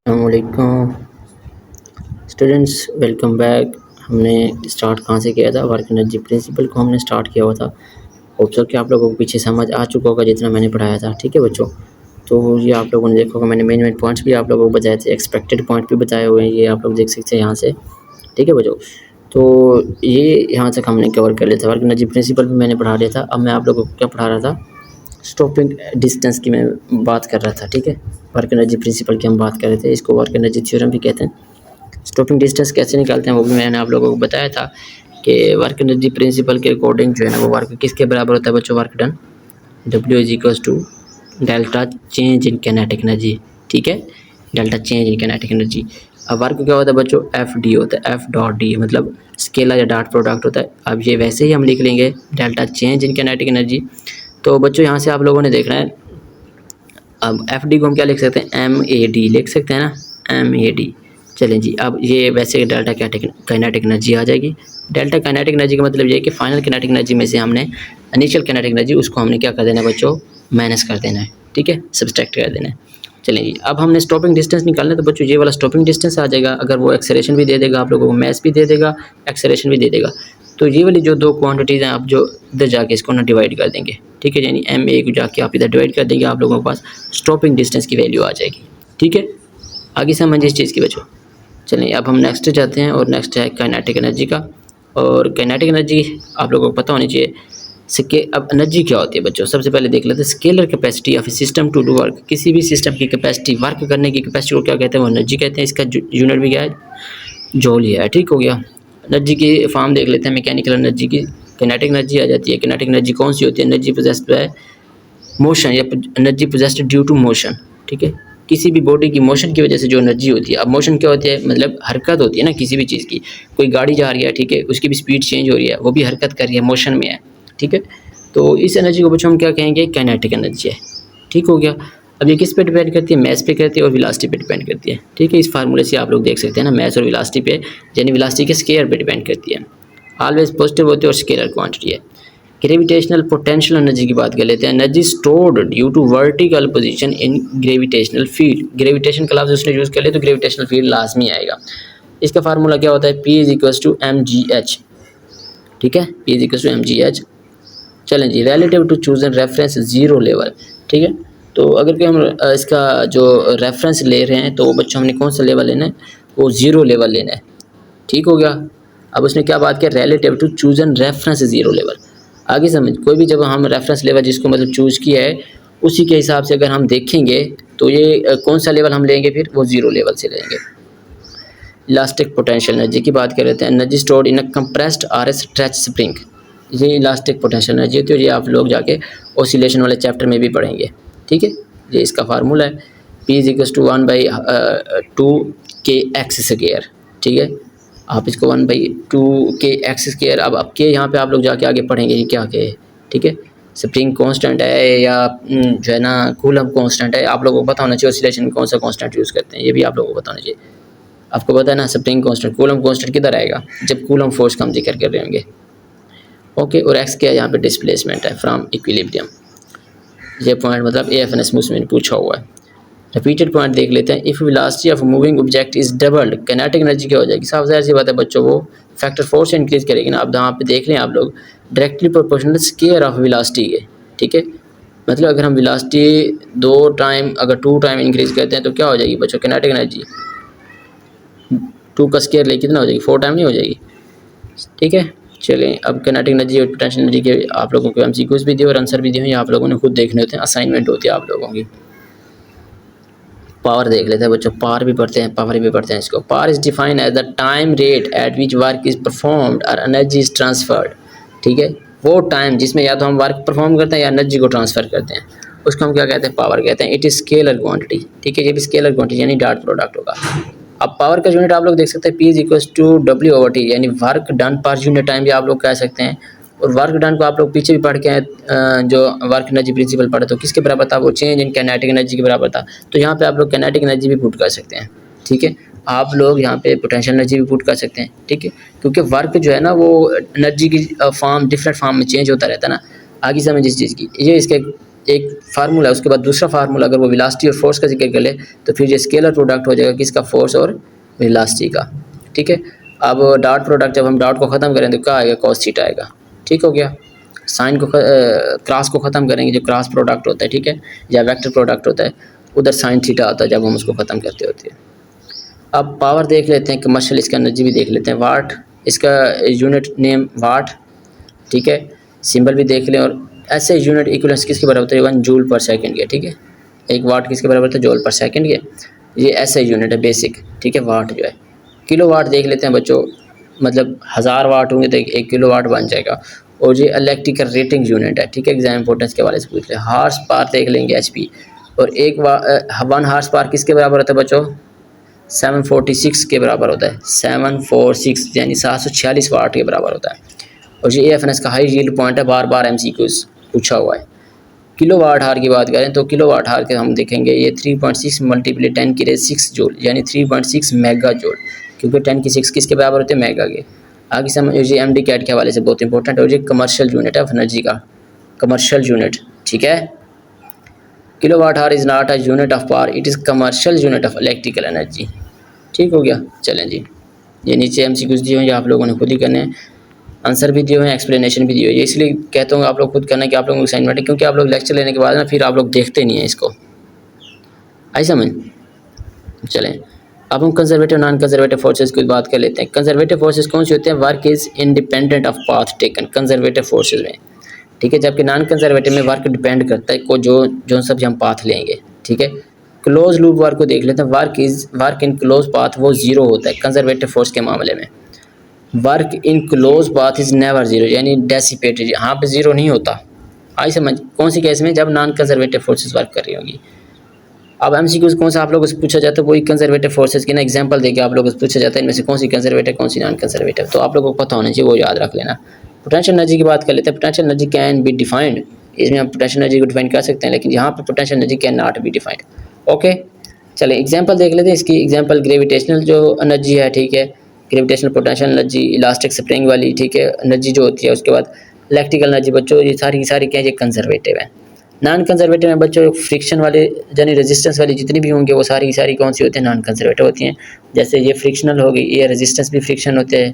अस्सलामुअलैकुम students, welcome back. हमने start कहाँ से किया था? वर्क एनर्जी प्रिंसिपल को हमने स्टार्ट किया हुआ था। होप सो कि आप लोगों को पीछे समझ आ चुका होगा जितना मैंने पढ़ाया था। ठीक है बच्चों, तो ये आप लोगों ने देखा होगा, मैंने मेन पॉइंट्स भी आप लोगों को बताए थे, एक्सपेक्टेड पॉइंट भी बताए हुए हैं, ये आप लोग देख सकते हैं यहाँ से। ठीक है बच्चों, तो ये यहाँ तक हमने कवर कर लिया था। वर्क एनर्जी प्रिंसिपल भी मैंने पढ़ा लिया था। अब मैं आप लोगों को क्या पढ़ा रहा था? स्टॉपिंग डिस्टेंस की मैं बात कर रहा था। ठीक है, वर्क एनर्जी प्रिंसिपल की हम बात कर रहे थे, इसको वर्क एनर्जी थ्योरम भी कहते हैं। स्टॉपिंग डिस्टेंस कैसे निकालते हैं वो भी मैंने आप लोगों को बताया था कि वर्क एनर्जी प्रिंसिपल के अकॉर्डिंग जो है ना, वो वर्क किसके बराबर होता है बच्चों? Work done W is equals to delta change in kinetic energy. ठीक है, delta change in kinetic energy. अब वर्क क्या होता है बच्चों? एफ डी होता है, एफ डॉट डी मतलब स्केलर या डॉट प्रोडक्ट होता है। अब ये वैसे ही हम लिख लेंगे delta change in kinetic energy. तो बच्चों यहाँ से आप लोगों ने देखना है, अब एफ डी को हम क्या लिख सकते हैं? एम ए डी लिख सकते हैं ना, एम ए डी। चलें जी, अब ये वैसे डेल्टा काइनेटिक एनर्जी आ जाएगी। डेल्टा काइनेटिक एनर्जी का मतलब ये है कि फाइनल काइनेटिक एनर्जी में से हमने इनिशियल काइनेटिक एनर्जी उसको हमने क्या कर देना है बच्चों? माइनस कर देना है। ठीक है, सब्सट्रैक्ट कर देना है। चलें जी, अब हमने स्टॉपिंग डिस्टेंस निकालना है, तो बच्चों ये वाला स्टॉपिंग डिस्टेंस आ जाएगा। अगर वो एक्सेलरेशन भी दे देगा आप लोगों को, मैस भी दे देगा, एक्सेलरेशन भी दे देगा। तो ये वाली जो दो क्वांटिटीज़ हैं, आप जो इधर जाके इसको ना डिवाइड कर देंगे। ठीक है, यानी एम ए को जाके आप इधर डिवाइड कर देंगे, आप लोगों के पास स्टॉपिंग डिस्टेंस की वैल्यू आ जाएगी। ठीक है, आगे समझिए इस चीज़ की बच्चों। चलिए अब हम नेक्स्ट जाते हैं, और नेक्स्ट है काइनेटिक एनर्जी का। और काइनेटिक एनर्जी आप लोगों को पता होनी चाहिए। अब एनर्जी क्या होती है बच्चों? सबसे पहले देख लेते हैं scalar capacity of system to do work. किसी भी सिस्टम की कैपेसिटी, वर्क करने की कैपेसिटी को क्या कहते हैं? वो एनर्जी कहते हैं। इसका यूनिट भी क्या है? जूल ही है। ठीक हो गया। एनर्जी की फॉर्म देख लेते हैं, मैकेनिकल एनर्जी की काइनेटिक एनर्जी आ जाती है। काइनेटिक एनर्जी कौन सी होती है? एनर्जी पोजेस्ड बाय मोशन या energy possessed due to motion. ठीक है, किसी भी बॉडी की मोशन की वजह से जो एनर्जी होती है। अब मोशन क्या होती है? मतलब हरकत होती है ना किसी भी चीज़ की। कोई गाड़ी जा रही है, ठीक है, उसकी भी स्पीड चेंज हो रही है, वो भी हरकत कर रही है, मोशन में है। ठीक है, तो इस एनर्जी को बच्चों हम क्या कहेंगे? काइनेटिक एनर्जी है। ठीक हो गया। अब ये किस पे डिपेंड करती है? मैस पे करती है और वेलोसिटी पे डिपेंड करती है। ठीक है, इस फार्मूले से आप लोग देख सकते हैं ना, मैस और वेलोसिटी पे, यानी वेलोसिटी के स्केयर पे डिपेंड करती है। ऑलवेज पॉजिटिव होती है और स्केलर क्वांटिटी है। ग्रेविटेशनल पोटेंशियल एनर्जी की बात कर लेते हैं। Energy stored due to vertical position in gravitational field. Gravitation का लफ्ज़ उसने यूज़ कर लिया तो ग्रेविटेशनल फील्ड लाजमी आएगा। इसका फार्मूला क्या होता है? P is equals to M G H. ठीक है, P is equals to M G H. चलें जी, relative to chosen reference zero level. ठीक है, तो अगर कि हम इसका जो रेफरेंस ले रहे हैं, तो बच्चों हमने कौन सा लेवल लेना है? वो ज़ीरो लेवल लेना है। ठीक हो गया। अब उसने क्या बात किया? Relative to chosen reference zero level. आगे समझ, कोई भी जब हम रेफरेंस लेवल जिसको मतलब चूज़ किया है, उसी के हिसाब से अगर हम देखेंगे तो ये कौन सा लेवल हम लेंगे? फिर वो ज़ीरो लेवल से लेंगे। इलास्टिक पोटेंशियल एनर्जी की बात कर रहे थे। Energy stored in a compressed R S stretch spring. ये इलास्टिक पोटेंशियल एनर्जी होती है, और ये आप लोग जाके ऑसिलेशन वाले चैप्टर में भी पढ़ेंगे। ठीक है, ये इसका फार्मूला है। P is equals to 1/2 k x²। ठीक है, आप इसको 1/2 k x²। अब के यहाँ पे आप लोग जाके आगे पढ़ेंगे ये क्या के। ठीक है, स्प्रिंग कांस्टेंट है या जो है ना कूलम कांस्टेंट है, आप लोगों को पता होना चाहिए ऑसिलेशन में कौन सा कांस्टेंट यूज़ करते हैं, ये भी आप लोगों को पता होना चाहिए। आपको पता है ना स्प्रिंग कांस्टेंट, कूलम कांस्टेंट किधर आएगा? जब कूलम फोर्स का हम जिक्र कर रहे होंगे। ओके, और एक्स क्या है? यहाँ पे डिस्प्लेसमेंट है फ्रॉम इक्विलिब्रियम। ये पॉइंट मतलब AFNS में पूछा हुआ है। रिपीटेड पॉइंट देख लेते हैं। If velocity of moving object is doubled, kinetic energy क्या हो जाएगी? साफ ज़ाहिर सी बात है बच्चों, वो फैक्टर 4 से इंक्रीज करेगी ना। अब यहाँ पे देख लें आप लोग, directly proportional square of velocity के। ठीक है, मतलब अगर हम वेलोसिटी 2 टाइम, अगर 2 टाइम इंक्रीज करते हैं तो क्या हो जाएगी बच्चों? काइनेटिक एनर्जी 2 का स्केयर ले कितना हो जाएगी? 4 टाइम नहीं हो जाएगी? ठीक है, चलें अब काइनेटिक एनर्जी और पोटेंशियल एनर्जी के आप लोगों को MCQs भी दिए और आंसर भी दिए हैं, ये आप लोगों ने खुद देखने होते हैं, असाइनमेंट होती है आप लोगों की। पावर देख लेते हैं बच्चों, पावर भी पढ़ते हैं, पावर भी पढ़ते हैं इसको। Power is defined as the time rate at which work is performed और एनर्जी इज ट्रांसफर्ड। ठीक है, वो टाइम जिसमें या तो हम वर्क परफॉर्म करते हैं या एनर्जी को ट्रांसफ़र करते हैं, उसको हम क्या कहते हैं? पावर कहते हैं। It is scalar quantity. ठीक है, ये भी स्केलर क्वांटिटी यानी डॉट प्रोडक्ट होगा। अब पावर का यूनिट आप लोग देख सकते हैं, P is equals to W/T, यानी work done per unit time भी आप लोग कह सकते हैं। और वर्क डन को आप लोग पीछे भी पढ़ के जो वर्क एनर्जी प्रिंसिपल पढ़े तो किसके बराबर था? वो चेंज इन काइनेटिक एनर्जी के बराबर था। तो यहाँ पे आप लोग काइनेटिक एनर्जी भी पुट कर सकते हैं। ठीक है, आप लोग यहाँ पे पोटेंशियल एनर्जी भी पुट कर सकते हैं। ठीक है, क्योंकि वर्क जो है ना वो एनर्जी की फॉर्म डिफरेंट फॉर्म में चेंज होता रहता है ना। आगे समझ इस चीज़ की, ये इसके एक फार्मूला है, उसके बाद दूसरा फार्मूला अगर वो वेलोसिटी और फोर्स का जिक्र कर ले तो फिर ये स्केलर प्रोडक्ट हो जाएगा किसका, फोर्स और वेलोसिटी का। ठीक है, अब डॉट प्रोडक्ट जब हम डॉट को ख़त्म करें तो क्या आएगा, कॉस थीटा आएगा। ठीक हो गया। साइन को क्रॉस को ख़त्म करेंगे, जो क्रॉस प्रोडक्ट होता है, ठीक है, या वेक्टर प्रोडक्ट होता है, उधर साइन थीटा आता है जब हम उसको ख़त्म करते होते हैं। अब पावर देख लेते हैं, कमर्शियल इसका एनर्जी भी देख लेते हैं। वाट, इसका यूनिट नेम वाट, ठीक है, सिंबल भी देख लें। और ऐसे यूनिट इक्विवेलेंस किसके बराबर होता है, 1 जूल पर सेकंड के। ठीक है, 1 वाट किसके बराबर होता है, जूल पर सेकंड के। ये ऐसा यूनिट है बेसिक। ठीक है, वाट जो है। किलो वाट देख लेते हैं बच्चों, मतलब 1000 वाट होंगे तो 1 किलो वाट बन जाएगा। और ये इलेक्ट्रिकल रेटिंग यूनिट है। ठीक है, एग्जाम इंपॉर्टेंस के हवाले से पूछ ले। हार्स पावर देख लेंगे, HP। और 1 हार्स पावर किसके बराबर होता है बच्चों, 746 के बराबर होता है। 746 यानी 746 वाट के बराबर होता है। और ये AFNS का हाई यील्ड पॉइंट है, बार बार MCQs पूछा हुआ है। किलो वाट हार की बात करें तो किलो वाट हार के हम देखेंगे ये 3.6 मल्टीप्लाई 10 की 6 जूल यानी 3.6 मेगा जूल, क्योंकि 10 की 6 किसके बराबर होते हैं, मेगा के। आगे समझ ये MD कैट के हवाले से बहुत इंपॉर्टेंट है। और ये कमर्शियल यूनिट है ऑफ एनर्जी का, कमर्शियल यूनिट। ठीक है, किलो वाट हार is not a unit of power, it is commercial unit of electrical energy. ठीक हो गया। चलें जी, ये नीचे MCQs दिए हैं, ये आप लोगों ने खुद ही करने हैं। आंसर भी दिए हुए हैं, एक्सप्लेनेशन भी दी हुई है। इसलिए कहता हूँ आप लोग खुद करना कि आप लोगों को असाइनमेंट है, क्योंकि आप लोग लेक्चर लेने के बाद ना फिर आप लोग देखते नहीं हैं इसको। आई समझ। चलें, अब हम कंजर्वेटिव नॉन कंजर्वेटिव फोर्सेस की बात कर लेते हैं। कंजर्वेटिव फोर्सेस कौन से होते हैं, work is independent of path taken, conservative forces में। ठीक है, जबकि नॉन कंजर्वेटिव में वर्क डिपेंड करता है को जो सब हम पाथ लेंगे। ठीक है, क्लोज लूप वर्क को देख लेते हैं। वर्क इन क्लोज पाथ वो जीरो होता है कंजर्वेटिव फोर्स के मामले में। Work in close path is never zero, यानी डेसिपेटेड, यहाँ पे जीरो नहीं होता। आई समझ। कौन सी केस में, जब नॉन कंजर्वेटिव फोर्सेस वर्क कर रही होंगी। अब MCQs कौन सा आप लोगों से पूछा जाता है, वही कंजर्वेटिव फोर्सेस की ना एग्जांपल देके आप लोगों से पूछा जाता है इनमें से कौन सी कंजर्वेटिव कौन सी नॉन कंजर्वेटिव, तो आप लोगों को पता होना चाहिए, वो याद रख लेना। पोटेंशियल एनर्जी की बात कर लेते हैं। Potential energy can be defined, इसमें हम पोटेंशियल एनर्जी को डिफाइन कर सकते हैं, लेकिन यहाँ पर potential energy can not be defined. Okay, चलिए एग्जाम्पल देख लेते हैं इसकी। एग्जाम्पल ग्रेविटेशनल जो एनर्जी है, ठीक है, gravitational potential energy, elastic spring वाली, ठीक है, एनर्जी जो होती है। उसके बाद इलेक्ट्रिकल एनर्जी बच्चों, ये सारी की सारी क्या है, ये कंजर्वेटिव है। नॉन कंजर्वेटिव में बच्चों फ्रिक्शन वाले यानी रेजिस्टेंस वाली जितनी भी होंगे वो सारी की सारी कौन सी होती हैं, नॉन कंजर्वेटिव होती हैं। जैसे ये फ्रिक्शनल हो गई, ये रेजिस्टेंस भी फ्रिक्शन होते हैं,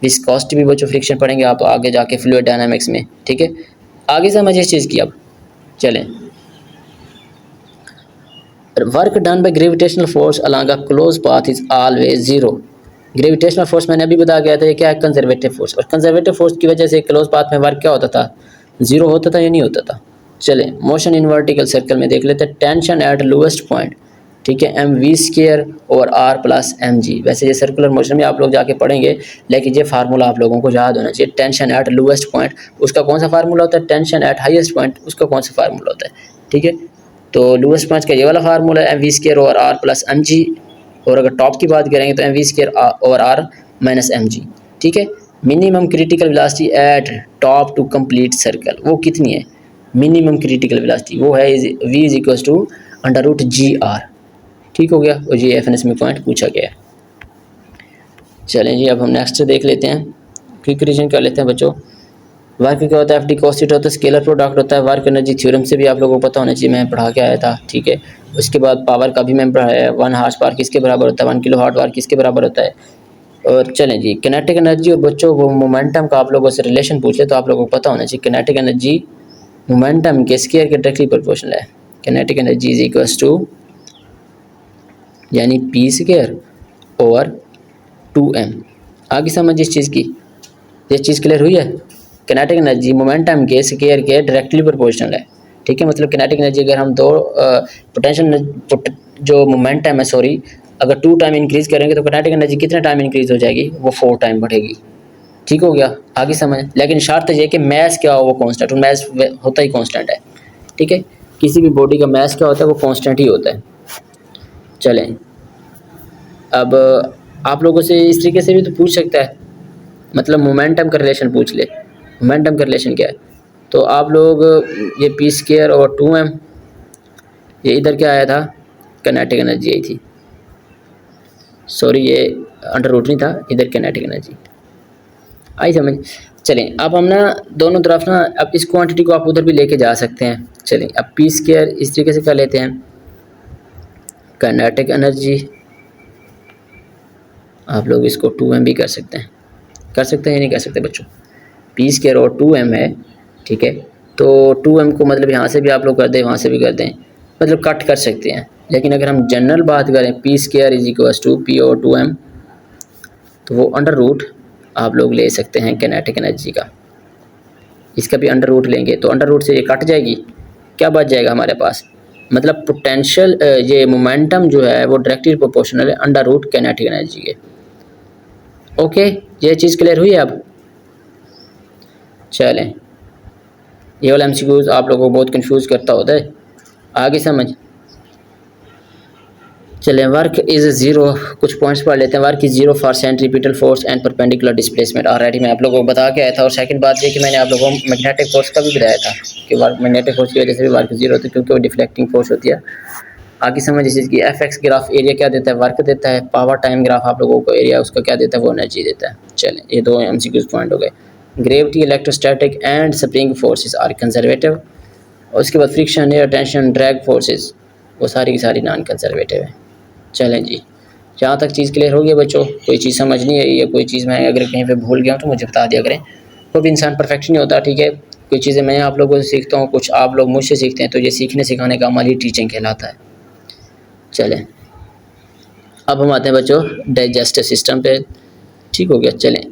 विस्कोसिटी भी बच्चों फ्रिक्शन पढ़ेंगे आप आगे जाके फ्लूइड डायनामिक्स में। ठीक है, आगे समझिए इस चीज़ की। अब चलें, work done by gravitational force along a close path is always zero. Gravitational force मैंने अभी बता गया था, ये क्या है, कंजर्वेटिव फोर्स। और कंजर्वेटिव फोर्स की वजह से क्लोज पाथ में वर्क क्या होता था, जीरो होता था या नहीं होता था। चलें, मोशन इन वर्टिकल सर्कल में देख लेते हैं। टेंशन एट लोएस्ट पॉइंट, ठीक है, mv² over r plus mg। वैसे ये सर्कुलर मोशन में आप लोग जाके पढ़ेंगे, लेकिन ये फार्मूला आप लोगों को याद होना चाहिए। टेंशन एट लोएस्ट पॉइंट उसका कौन सा फार्मूला होता है, टेंशन एट हाईएस्ट पॉइंट उसका कौन सा फार्मूला होता है। ठीक है, तो लोएस्ट पॉइंट का ये वाला फार्मूला है mv² over r plus mg। और अगर टॉप की बात करेंगे तो mv² over r minus mg। ठीक है, minimum critical velocity at top to complete circle वो कितनी है, मिनिमम क्रिटिकल वेलोसिटी वो है v is equal to √gr। ठीक हो गया, और ये FNS में पॉइंट पूछा गया है। चलें जी, अब हम नेक्स्ट देख लेते हैं, क्विक रिविजन कर लेते हैं बच्चों। वर्क क्या होता है, FD cos थीटा होता है, स्केलर प्रोडक्ट होता है। वर्क एनर्जी थ्योरम से भी आप लोगों को पता होना चाहिए, मैं पढ़ा के आया था। ठीक है, उसके बाद पावर का भी मैं पढ़ाया, 1 हार्स पावर किसके बराबर होता है, 1 किलो वाट पावर किसके बराबर होता है। और चलें जी, किनेटिक एनर्जी और बच्चों वो मोमेंटम का आप लोगों से रिलेशन पूछ ले तो आप लोगों को पता होना चाहिए। किनेटिक एनर्जी मोमेंटम के स्क्वायर के डायरेक्टली प्रोपोर्शनल है। Kinetic energy is equal to यानी p² ओवर 2m। आगे समझ इस चीज़ की, ये चीज़ क्लियर हुई है। किनेटिक एनर्जी मोमेंटम के स्क्वायर के डायरेक्टली प्रोपोर्शनल है। ठीक है, मतलब किनेटिक एनर्जी अगर हम दो पोटेंशियल जो मोमेंटम है सॉरी, अगर 2 टाइम इंक्रीज़ करेंगे तो किनेटिक एनर्जी कितने टाइम इंक्रीज़ हो जाएगी, वो 4 टाइम बढ़ेगी। ठीक हो गया, आगे समझ। लेकिन शर्त ये कि मैस क्या हो वो कांस्टेंट, मैस होता ही कांस्टेंट है। ठीक है, किसी भी बॉडी का मैस क्या होता है, वो कांस्टेंट ही होता है। चलें, अब आप लोगों से इस तरीके से भी तो पूछ सकता है, मतलब मोमेंटम का रिलेशन पूछ ले। मोमेंटम का रिलेशन क्या है, तो आप लोग ये p² ओवर 2m, ये इधर क्या आया था, किनेटिक एनर्जी आई थी, सॉरी ये अंडर रूट नहीं था, इधर किनेटिक एनर्जी आई समझ। चलें अब हम ना दोनों तरफ ना अब इस क्वांटिटी को आप उधर भी लेके जा सकते हैं। चलें अब पी स्क्वायर इस तरीके से कर लेते हैं। काइनेटिक एनर्जी आप लोग इसको 2m भी कर सकते हैं या नहीं कर सकते बच्चों। पी स्क्वायर और 2m है, ठीक है। तो 2m को मतलब यहाँ से भी आप लोग कर दें, वहाँ से भी कर दें, मतलब कट कर सकते हैं। लेकिन अगर हम जनरल बात करें P square is equals to P और 2m, तो वो अंडर रूट आप लोग ले सकते हैं काइनेटिक एनर्जी का। इसका भी अंडर रूट लेंगे तो अंडर रूट से ये कट जाएगी, क्या बच जाएगा हमारे पास, मतलब पोटेंशियल ये मोमेंटम जो है वो डायरेक्टली प्रोपोर्शनल है अंडर रूट काइनेटिक एनर्जी के। ओके, ये चीज़ क्लियर हुई है अब। चलें, ये वाला एमसीक्यूज आप लोगों को बहुत कंफ्यूज करता होता है, आगे समझ। चलें, वर्क इज़ ज़ीरो, कुछ पॉइंट्स पढ़ लेते हैं। Work is zero for centripetal force and perpendicular displacement. Already मैं आप लोगों को बता के आया था। और सेकंड बात ये कि मैंने आप लोगों को मैग्नेटिक फोर्स का भी बताया था कि वर्क मैग्नेटिक फोर्स की वजह से भी वर्क ज़ीरो होती है, क्योंकि वो डिफ्लेक्टिंग फोर्स होती है। आगे समझ इस चीज़ की। एफ एक्स ग्राफ एरिया क्या देता है, वर्क देता है। पावर टाइम ग्राफ आप लोगों को एरिया उसका क्या देता है, वो एनर्जी देता है। चलें, ये दो एमसीक्यूज पॉइंट हो गए। Gravity, electrostatic and spring forces are conservative. और उसके बाद friction, air tension, drag forces वो सारी की सारी नॉन कंजर्वेटिव है। चलें जी, जहाँ तक चीज़ क्लियर हो गई बच्चों, कोई चीज़ समझ नहीं आई या कोई चीज़ मैं अगर कहीं पे भूल गया हूँ तो मुझे बता दिया करें। कोई भी इंसान परफेक्ट नहीं होता, ठीक है। कोई चीज़ें मैं आप लोगों से सीखता हूँ, कुछ आप लोग मुझसे सीखते हैं, तो ये सीखने सिखाने का अमल ही टीचिंग कहलाता है। चलें, अब हम आते हैं बच्चों डाइजेस्टिव सिस्टम पे। ठीक हो गया, चलें।